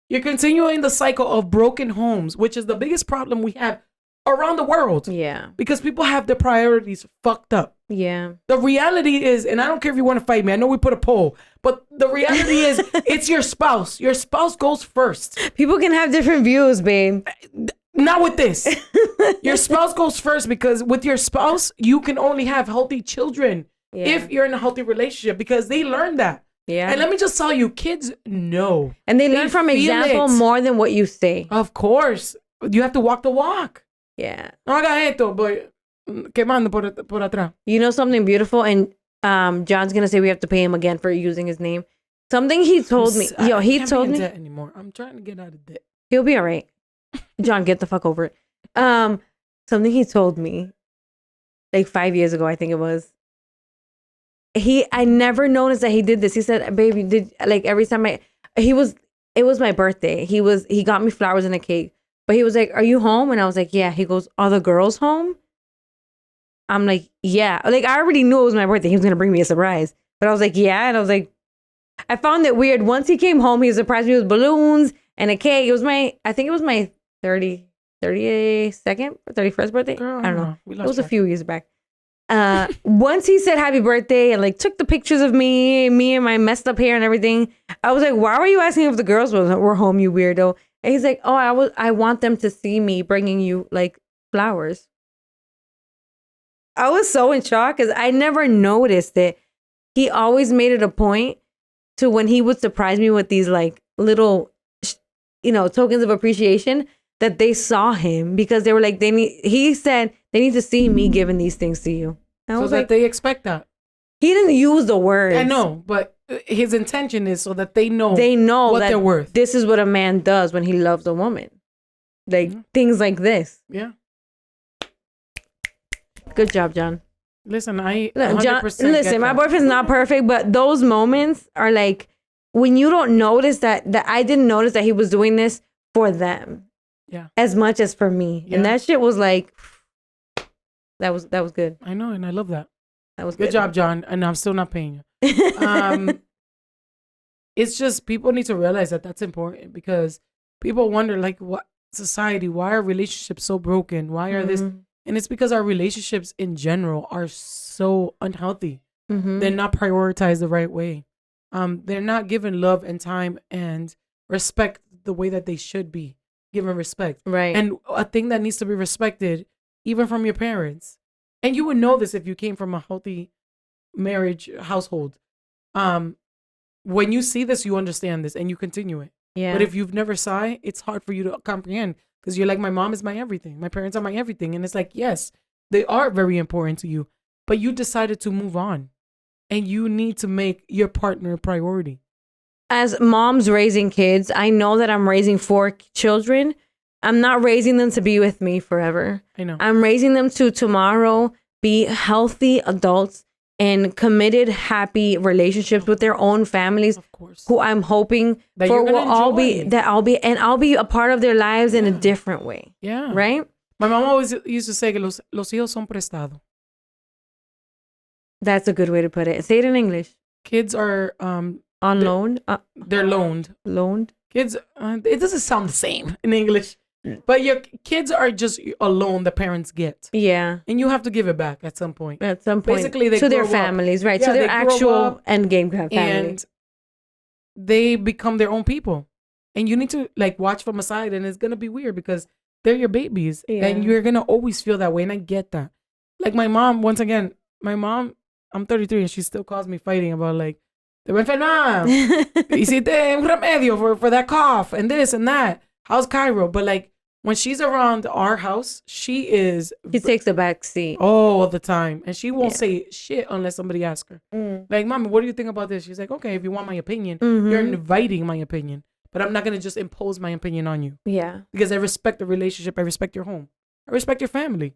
You're continuing the cycle of broken homes, which is the biggest problem we have around the world. Yeah. Because people have their priorities fucked up. Yeah. The reality is, and I don't care if you want to fight me, I know we put a poll, but the reality is it's your spouse. Your spouse goes first. People can have different views, babe. Not with this. Your spouse goes first because with your spouse, you can only have healthy children if you're in a healthy relationship because they learn that. Yeah. And let me just tell you, kids know. And they learn from example more than what you say. Of course. You have to walk the walk. Yeah. No hagas esto, boy. Quemando por atrás. You know something beautiful? And John's going to say we have to pay him again for using his name. Something he told me. I can't be in debt anymore. I'm trying to get out of debt. He'll be all right. John, get the fuck over it. Something he told me like 5 years ago, I think it was. I never noticed that he did this. He said, baby, every time it was my birthday. He got me flowers and a cake, but he was like, are you home? And I was like, yeah. He goes, are the girls home? I'm like, yeah. Like, I already knew it was my birthday. He was going to bring me a surprise, but I was like, yeah. And I was like, I found it weird. Once he came home, he surprised me with balloons and a cake. I think it was my 30th 32nd or 31st birthday. Girl, I don't know. We It lost was a track. few years back. Once he said happy birthday and like took the pictures of me and my messed up hair and everything, I was like, why were you asking if the girls were home, you weirdo? And he's like, oh, I want them to see me bringing you like flowers. I was so in shock because I never noticed it. He always made it a point to when he would surprise me with these like little, tokens of appreciation that they saw him because they were like, he said they need to see me giving these things to you. And I So was that like, they expect that. he didn't use the words. I know, but his intention is so that they know what that they're worth. This is what a man does when he loves a woman. Like things like this. Yeah. Good job, John. Listen, I Look, 100% John, get listen, my that. boyfriend's not perfect, but those moments are like when you don't notice that I didn't notice that he was doing this for them. Yeah. As much as for me. Yeah. And that shit was like that was good. I know, and I love that. That was Good job, John. And I'm still not paying you. It's just people need to realize that that's important because people wonder, like, what society, why are relationships so broken? Why are this? And it's because our relationships in general are so unhealthy. They're not prioritized the right way. They're not given love and time and respect the way that they should be given respect. Right. And a thing that needs to be respected, even from your parents. And you would know this if you came from a healthy marriage household. When you see this, you understand this and you continue it. Yeah. But if you've never saw it, it's hard for you to comprehend because you're like, my mom is my everything. My parents are my everything. And it's like, yes, they are very important to you, but you decided to move on and you need to make your partner a priority. As moms raising kids, I know that I'm raising 4 children. I'm not raising them to be with me forever. I know. I'm raising them to tomorrow be healthy adults and committed, happy relationships with their own families. Of course. Who I'm hoping That for you're gonna will all enjoy. I'll be a part of their lives in a different way. Yeah. Right? My mom always used to say que los hijos son prestados. That's a good way to put it. Say it in English. Kids are On loan? they're loaned. Loaned? Kids, it doesn't sound the same in English, but your kids are just a loan the parents get. Yeah. And you have to give it back at some point. At some point. Basically, they to their grow up. families, right? Yeah, to their they grow actual up end game family. And they become their own people. And you need to like watch from aside, and it's gonna be weird because they're your babies. Yeah. And you're gonna always feel that way. And I get that. Like my mom, once again, I'm 33 and she still calls me fighting about like, te voy a enfermar. Hiciste un remedio for that cough and this and that. How's Cairo? But like when she's around our house, she takes a back seat. all the time. And she won't say shit unless somebody asks her. Like, Mommy, what do you think about this? She's like, okay, if you want my opinion, you're inviting my opinion. But I'm not going to just impose my opinion on you. Yeah. Because I respect the relationship. I respect your home. I respect your family.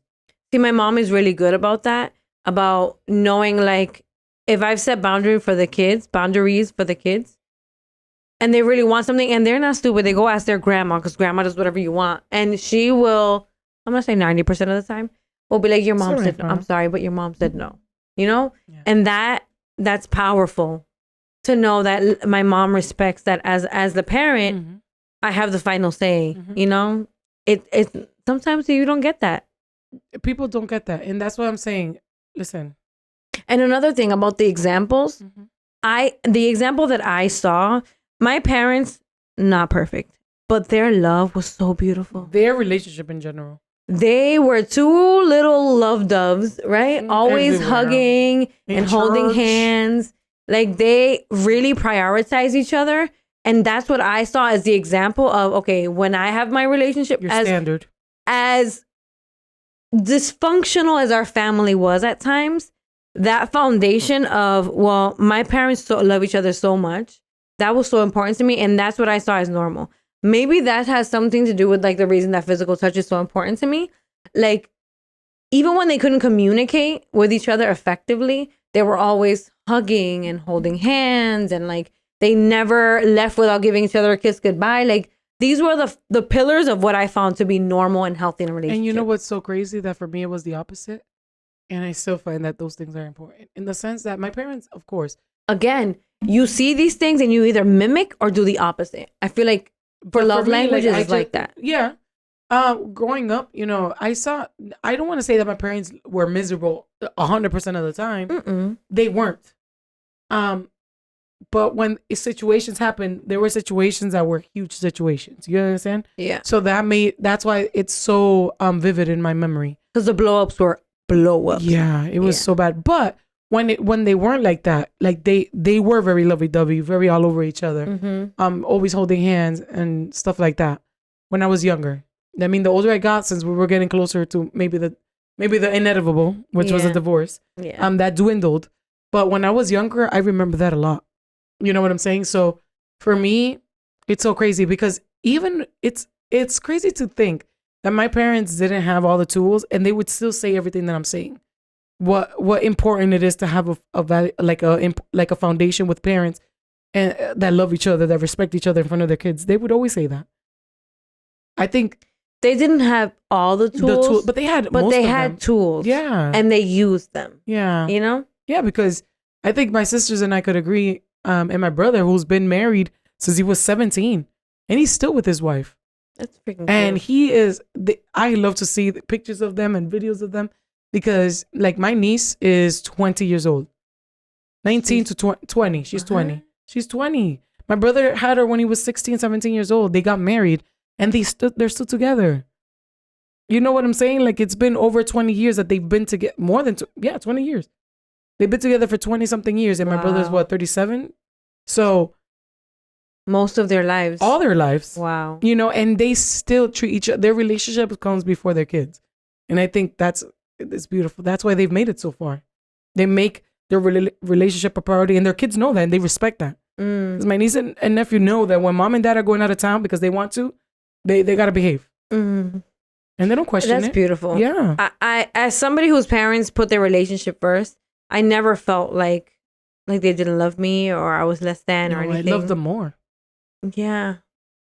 See, my mom is really good about that. About knowing, like, if I've set boundaries for the kids, and they really want something, and they're not stupid, they go ask their grandma, because grandma does whatever you want. And she will, I'm going to say 90% of the time, will be like, your mom said no. I'm sorry, but your mom said no. You know? Yeah. And that's powerful to know that my mom respects that as the parent, I have the final say. You know? It's sometimes you don't get that. People don't get that. And that's what I'm saying. Listen. And another thing about the examples, the example that I saw, my parents, not perfect, but their love was so beautiful. Their relationship in general. They were 2 little love doves, right? Always everywhere. Hugging and holding hands. Like they really prioritize each other. And that's what I saw as the example of, okay, when I have my relationship, your standard. As dysfunctional as our family was at times, that foundation of, well, my parents love each other so much, that was so important to me, and that's what I saw as normal. Maybe that has something to do with like the reason that physical touch is so important to me. Like even when they couldn't communicate with each other effectively, they were always hugging and holding hands, and like they never left without giving each other a kiss goodbye. Like these were the pillars of what I found to be normal and healthy in a relationship. And you know what's so crazy? That for me, it was the opposite. And I still find that those things are important in the sense that my parents, of course. Again, you see these things and you either mimic or do the opposite. I feel like for love languages, it's like that. Yeah. Growing up, I don't want to say that my parents were miserable 100% of the time. Mm-mm. They weren't. But when situations happened, there were situations that were huge situations. You understand? Yeah. So that's why it's so vivid in my memory. Because the blow-ups were blow-ups. Yeah, it was so bad. But when they weren't like that, like they were very lovey-dovey, very all over each other. Mm-hmm. Always holding hands and stuff like that. When I was younger. I mean, the older I got, since we were getting closer to maybe the inevitable, which was a divorce, that dwindled. But when I was younger, I remember that a lot. You know what I'm saying? So for me, it's so crazy because even it's crazy to think that my parents didn't have all the tools and they would still say everything that I'm saying. What important it is to have a value, like a foundation with parents and that love each other, that respect each other in front of their kids. They would always say that. I think they didn't have all the tools, but they had tools. Yeah. And they used them. Yeah. You know? Yeah, because I think my sisters and I could agree, and my brother, who's been married since he was 17, and he's still with his wife. That's freaking cool. And he is, I love to see the pictures of them and videos of them because, like, my niece is 20 years old. 19 to 20. She's 20. She's 20. My brother had her when he was 16, 17 years old. They got married. And they're still together. You know what I'm saying? Like, it's been over 20 years that they've been together. More than 20 years. They've been together for 20 something years. And my brother's 37? So most of their lives. All their lives. Wow. And they still treat each other. Their relationship comes before their kids. And I think it's beautiful. That's why they've made it so far. They make their relationship a priority and their kids know that and they respect that. Because my niece and nephew know that when mom and dad are going out of town because they want to, they got to behave. And they don't question it. That's beautiful. Yeah. I as somebody whose parents put their relationship first, I never felt like they didn't love me or I was less than or anything. I love them more. Yeah.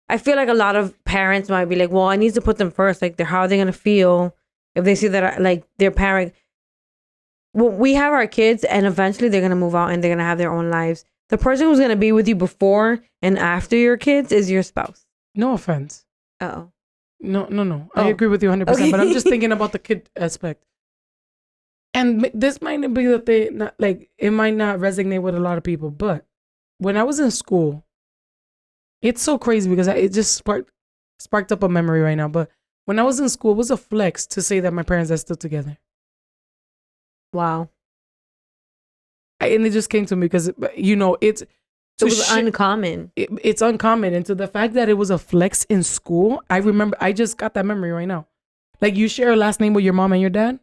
I feel like a lot of parents might be like, well, I need to put them first. Like, how are they going to feel if they see that, like, their parent... Well, we have our kids and eventually they're going to move out and they're going to have their own lives. The person who's going to be with you before and after your kids is your spouse. No offense. Oh. No. Oh. I agree with you 100%, okay. But I'm just thinking about the kid aspect. And this might not be that it might not resonate with a lot of people, but when I was in school, it's so crazy because it just sparked up a memory right now. But when I was in school, it was a flex to say that my parents are still together. Wow. And it just came to me because, it was uncommon. It's uncommon. And to the fact that it was a flex in school, I remember, I just got that memory right now. Like, you share a last name with your mom and your dad?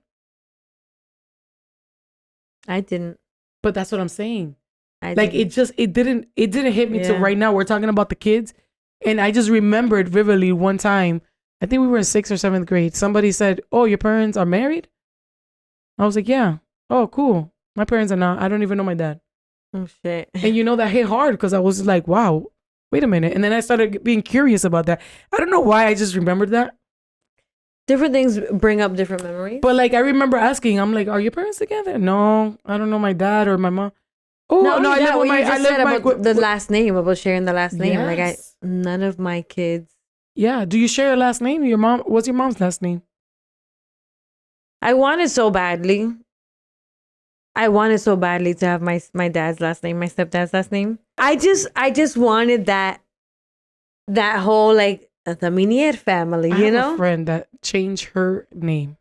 I didn't. But that's what I'm saying. It didn't hit me till right now. We're talking about the kids. And I just remembered vividly one time, I think we were in 6th or 7th grade. Somebody said, "Oh, your parents are married?" I was like, "Yeah." "Oh, cool. My parents are not. I don't even know my dad." Oh, shit. And that hit hard because I was like, wow, wait a minute. And then I started being curious about that. I don't know why I just remembered that. Different things bring up different memories. But I remember asking, I'm like, are your parents together? No, I don't know my dad or my mom. Oh, no, I live with my... I live about the last name, about sharing the last name. Yes. None of my kids. Yeah. Do you share a last name? What's your mom's last name? I wanted so badly. To have my dad's last name, my stepdad's last name. I just wanted that whole the Minier family, I have a friend that changed her name.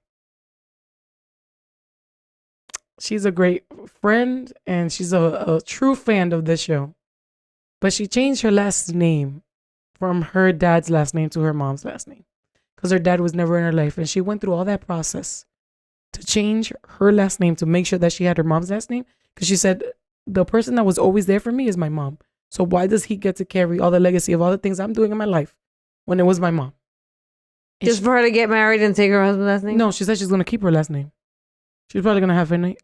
She's a great friend and she's a true fan of this show. But she changed her last name from her dad's last name to her mom's last name because her dad was never in her life, and she went through all that process to change her last name to make sure that she had her mom's last name, because she said the person that was always there for me is my mom. So why does he get to carry all the legacy of all the things I'm doing in my life when it was my mom? And just for her to get married and take her husband's last name? No, she said she's going to keep her last name. She's probably going to have her name.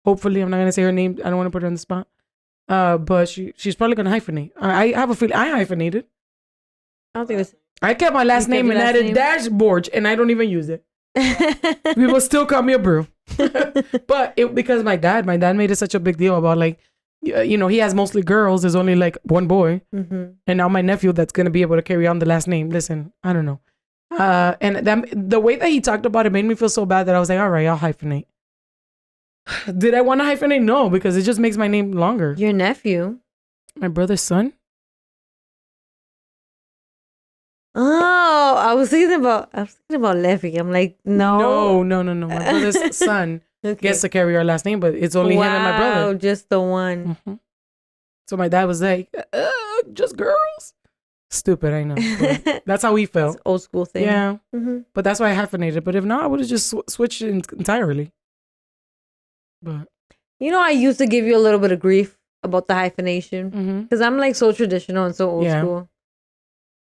Hopefully, I'm not going to say her name. I don't want to put her on the spot. But she's probably going to hyphenate. I have a feeling I hyphenated. I don't think this. I kept my last name and added dashboard, and I don't even use it. People still call me a brew. But because my dad made it such a big deal about he has mostly girls. There's only one boy. Mm-hmm. And now my nephew that's going to be able to carry on the last name. Listen, I don't know. And the way that he talked about it made me feel so bad that I was like, all right, I'll hyphenate. Did I want to hyphenate? No, because it just makes my name longer. Your nephew. My brother's son? Oh, I was thinking about Levy. I'm like, no. No. My brother's son gets to carry our last name, but it's only him and my brother. Just the one. Mm-hmm. So my dad was like, just girls. Stupid, I know. That's how he felt. It's old school thing. Yeah. Mm-hmm. But that's why I hyphenated. But if not, I would have just switched it entirely. But I used to give you a little bit of grief about the hyphenation because I'm like so traditional and so old school.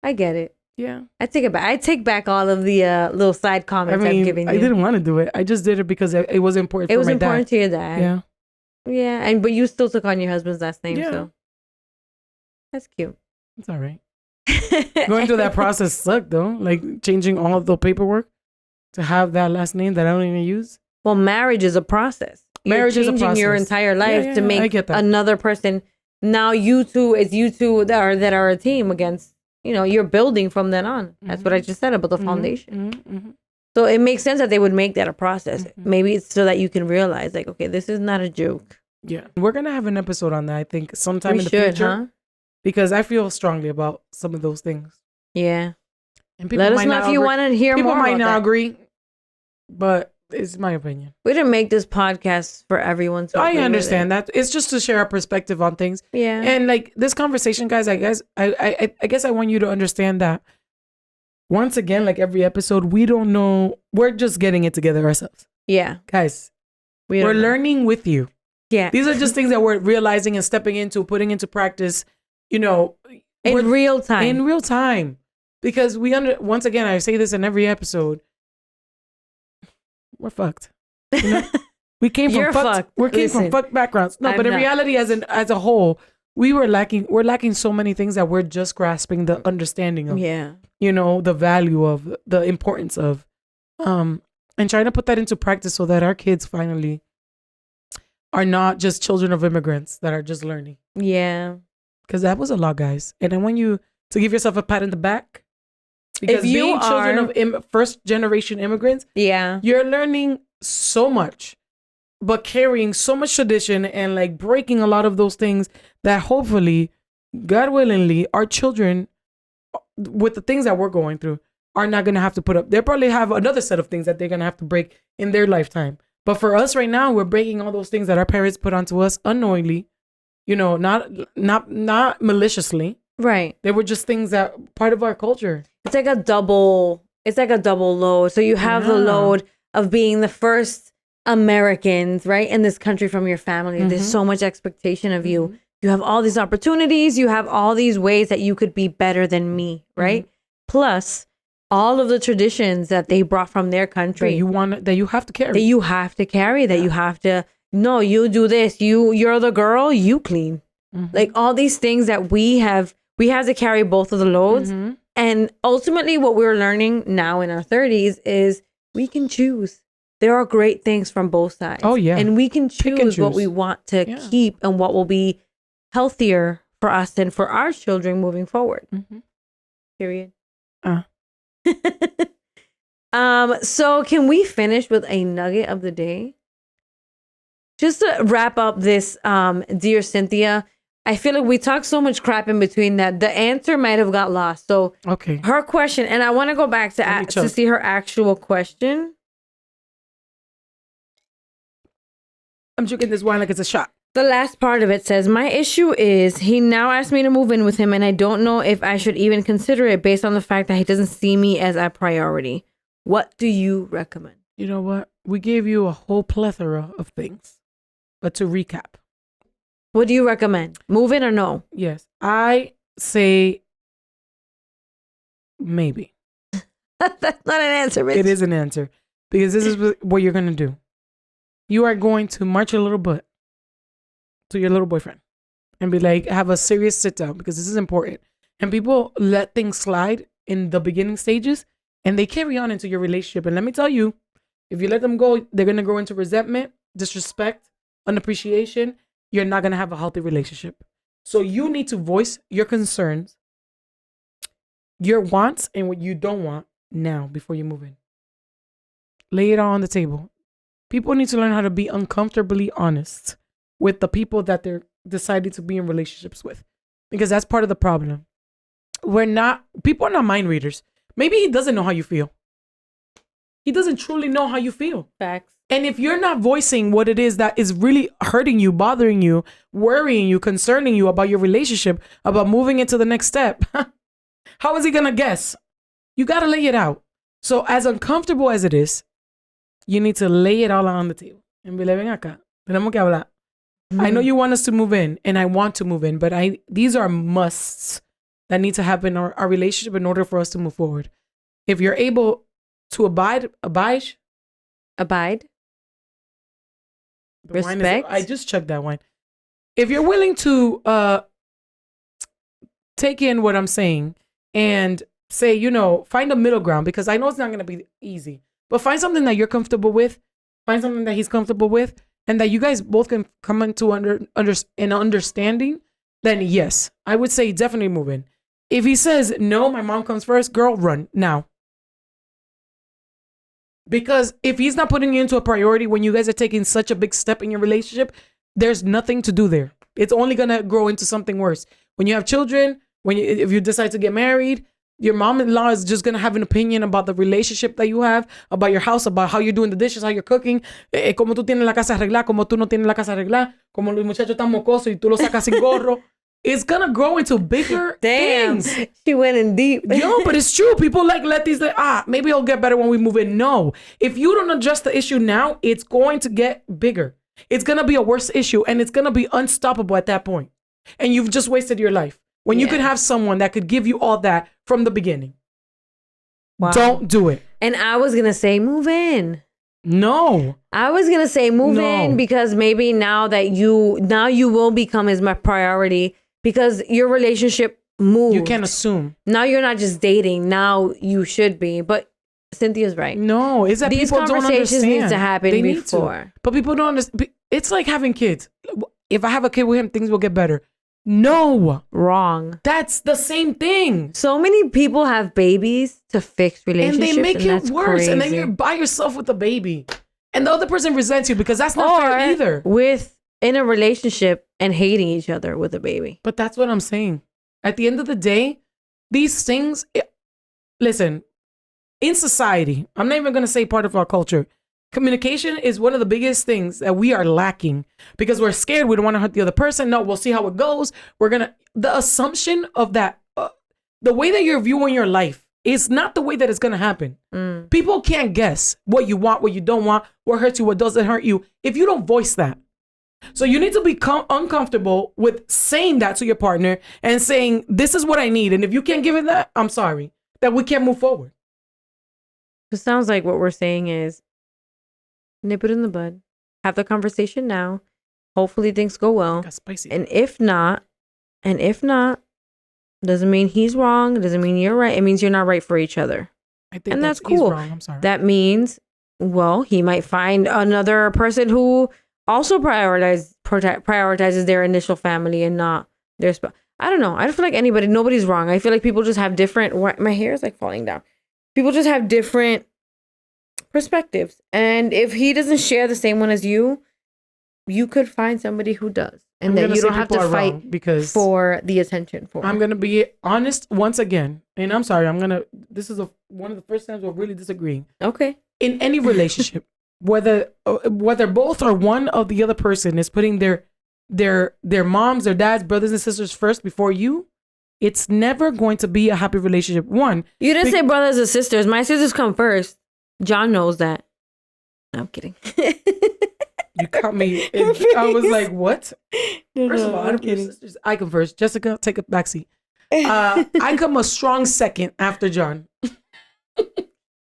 I get it. Yeah. I take it back. I take back all of the little side comments I've given you. I didn't want to do it. I just did it because it was important. It was important to your dad. Yeah. Yeah, but you still took on your husband's last name, so that's cute. It's all right. Going through that process sucked though, like changing all of the paperwork to have that last name that I don't even use. Well, marriage is a process. You're changing your entire life to make another person. Now it's you two that are a team against. You're building from then on. That's what I just said about the foundation. So it makes sense that they would make that a process. Maybe it's so that you can realize, like, okay, this is not a joke. Yeah, we're gonna have an episode on that. I think sometime in the future. Huh? Because I feel strongly about some of those things. Yeah. And let us know if you want to hear more. People might not agree, but it's my opinion. We didn't make this podcast for everyone to I understand that. It's just to share our perspective on things. Yeah. And like this conversation, guys, I guess I want you to understand that once again, like every episode, we don't know. We're just getting it together ourselves. Yeah. Guys, we're learning with you. Yeah. These are just things that we're realizing and stepping into, putting into practice, in real time. In real time. Because once again, I say this in every episode, we're fucked. We came from fucked. We came from fucked backgrounds. No, but in reality, as a whole, we're lacking so many things that we're just grasping the understanding of. Yeah. The value of, the importance of, and trying to put that into practice so that our kids finally are not just children of immigrants that are just learning. Yeah. Because that was a lot, guys. And I want you to give yourself a pat in the back. Because being children of first generation immigrants, you're learning so much, but carrying so much tradition and like breaking a lot of those things that hopefully, God willingly, our children, with the things that we're going through, are not going to have to put up. They probably have another set of things that they're going to have to break in their lifetime. But for us right now, we're breaking all those things that our parents put onto us unknowingly, not maliciously. Right. They were just things that part of our culture. It's like a double load. So you have the load of being the first Americans, right, in this country from your family. There's so much expectation of you. You have all these opportunities. You have all these ways that you could be better than me, right? Plus all of the traditions that they brought from their country. That you have to carry. That you have to carry. That you have to, no, you do this. You're the girl, you clean. Like all these things that we have to carry both of the loads. And ultimately what we're learning now in our 30s is we can choose. There are great things from both sides. Oh, yeah. And we can choose what we want to keep and what will be healthier for us and for our children moving forward. Period. So can we finish with a nugget of the day? Just to wrap up this, Dear Cynthia, I feel like we talked so much crap in between that the answer might have got lost. So her question, and I want to go back to see her actual question. I'm drinking this wine like it's a shot. The last part of it says, my issue is he now asked me to move in with him and I don't know if I should even consider it based on the fact that he doesn't see me as a priority. What do you recommend? You know what? We gave you a whole plethora of things. But to recap. What do you recommend? Move in or no? Yes. I say maybe. That's not an answer, Rich. It is an answer. Because this is what you're going to do. You are going to march your little butt to your little boyfriend and be like, have a serious sit down because this is important. And people let things slide in the beginning stages and they carry on into your relationship. And let me tell you, if you let them go, they're going to grow into resentment, disrespect, unappreciation. You're not going to have a healthy relationship. So you need to voice your concerns, your wants, and what you don't want now before you move in. Lay it all on the table. People need to learn how to be uncomfortably honest with the people that they're deciding to be in relationships with, because that's part of the problem. People are not mind readers. Maybe he doesn't know how you feel. He doesn't truly know how you feel. Facts. And if you're not voicing what it is that is really hurting you, bothering you, worrying you, concerning you about your relationship, about moving into the next step, how is he going to guess? You got to lay it out. So as uncomfortable as it is, you need to lay it all on the table. And be like, ven acá, tenemos que hablar. I know you want us to move in, and I want to move in, but these are musts that need to happen in our relationship in order for us to move forward. If you're able to abide. Respect. I just chugged that wine. If you're willing to take in what I'm saying and say, find a middle ground, because I know it's not going to be easy, but find something that you're comfortable with, find something that he's comfortable with, and that you guys both can come into an understanding, then yes, I would say definitely move in. If he says, no, my mom comes first, girl, run now. Because if he's not putting you into a priority when you guys are taking such a big step in your relationship, there's nothing to do there. It's only going to grow into something worse. When you have children, if you decide to get married, your mom-in-law is just going to have an opinion about the relationship that you have, about your house, about how you're doing the dishes, how you're cooking, como tú tienes la casa arreglada, como tú no tienes la casa arreglada, como los muchachos están mocosos y tú lo sacas sin gorro. It's going to grow into bigger things. She went in deep. Yo, but it's true. People let these, maybe it'll get better when we move in. No. If you don't address the issue now, it's going to get bigger. It's going to be a worse issue, and it's going to be unstoppable at that point. And you've just wasted your life. When you could have someone that could give you all that from the beginning. Wow. Don't do it. And I was going to say, move in. No. I was going to say, move in, because maybe now you will become his my priority. Because your relationship moved. You can't assume. Now you're not just dating. Now you should be. But Cynthia's right. No, it's that these people don't understand. These conversations need to happen before. But people don't understand. It's like having kids. If I have a kid with him, things will get better. No. Wrong. That's the same thing. So many people have babies to fix relationships. And they make it worse. Crazy. And then you're by yourself with the baby. And the other person resents you because that's not fair either. In a relationship and hating each other with a baby. But that's what I'm saying. At the end of the day, these things, listen, in society, I'm not even going to say part of our culture, communication is one of the biggest things that we are lacking because we're scared. We don't want to hurt the other person. No, we'll see how it goes. The assumption of that, the way that you're viewing your life is not the way that it's going to happen. People can't guess what you want, what you don't want, what hurts you, what doesn't hurt you, if you don't voice that. So you need to become uncomfortable with saying that to your partner and saying, this is what I need. And if you can't give it that, I'm sorry, that we can't move forward. It sounds like what we're saying is nip it in the bud. Have the conversation now. Hopefully things go well. And if not, doesn't mean he's wrong. Doesn't mean you're right. It means you're not right for each other. I think and that's cool. Wrong. I'm sorry. That means, well, he might find another person who also prioritizes their initial family and not their spouse. I don't know. I don't feel like nobody's wrong. I feel like people just have different, my hair is like falling down. People just have different perspectives. And if he doesn't share the same one as you, you could find somebody who does. And that you don't have to fight because for the attention for. I'm going to be honest once again. And I'm sorry, this is one of the first times we're really disagreeing. Okay. In any relationship, whether both or one of the other person is putting their moms, their dads, brothers and sisters first before you, it's never going to be a happy relationship. One, you didn't say brothers and sisters. My sisters come first. John knows that. No, I'm kidding. You caught me. I was like, what? First of all, I don't care sisters. I come first. Jessica, take a backseat. I come a strong second after John.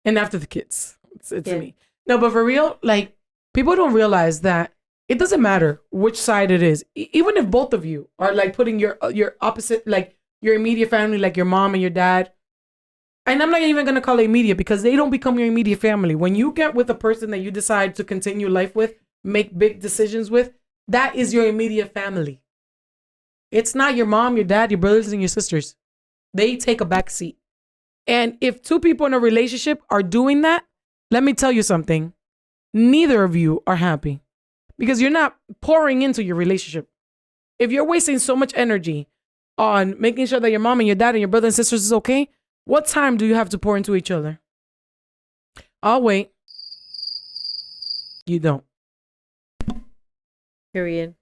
And after the kids. It's me. No, but for real, like, people don't realize that it doesn't matter which side it is. Even if both of you are like putting your opposite, like your immediate family, like your mom and your dad. And I'm not even going to call it immediate because they don't become your immediate family. When you get with a person that you decide to continue life with, make big decisions with, that is your immediate family. It's not your mom, your dad, your brothers and your sisters. They take a back seat. And if two people in a relationship are doing that, let me tell you something. Neither of you are happy because you're not pouring into your relationship. If you're wasting so much energy on making sure that your mom and your dad and your brother and sisters is okay, what time do you have to pour into each other? I'll wait. You don't. Period.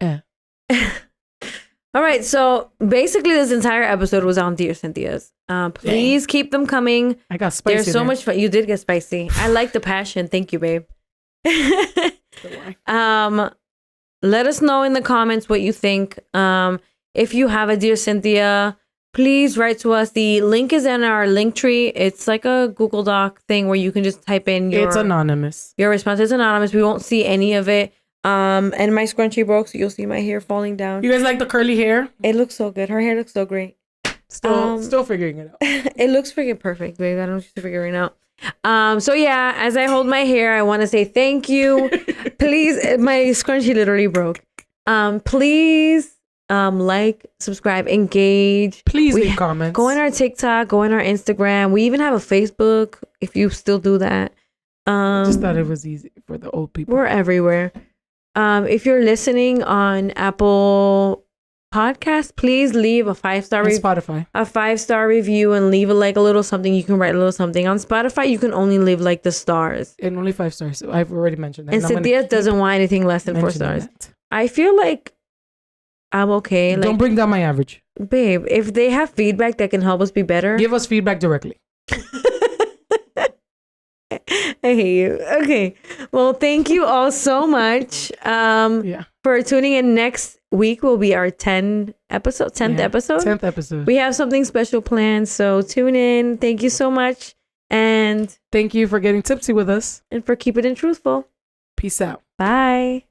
Yeah. All right. So basically, this entire episode was on Dear Cynthia's. Please keep them coming. I got spicy. There's so much fun. You did get spicy. I like the passion. Thank you, babe. Let us know in the comments what you think. If you have a Dear Cynthia, please write to us. The link is in our linktree. It's like a Google Doc thing where you can just type in your... It's anonymous. Your response is anonymous. We won't see any of it. And my scrunchie broke, so you'll see my hair falling down. You guys like the curly hair? It looks so good. Her hair looks so great. Still figuring it out. It looks freaking perfect, babe. I don't know what you're figuring out. So yeah, as I hold my hair, I want to say thank you. Please, my scrunchie literally broke. Please, like, subscribe, engage. Please leave comments. Go on our TikTok, go on our Instagram. We even have a Facebook if you still do that. Just thought it was easy for the old people. We're everywhere. If you're listening on Apple Podcast, please leave a 5-star review. Spotify. A 5-star review and leave a little something. You can write a little something. On Spotify, you can only leave like the stars. And only 5 stars. So I've already mentioned that. And Cynthia doesn't want anything less than 4 stars. That. I feel like I'm okay. Don't bring down my average. Babe, if they have feedback that can help us be better. Give us feedback directly. I hate you. Okay. Well, thank you all so much for tuning in. Next week will be our 10th episode. 10th episode. We have something special planned, so tune in. Thank you so much. And thank you for getting tipsy with us. And for keeping it truthful. Peace out. Bye.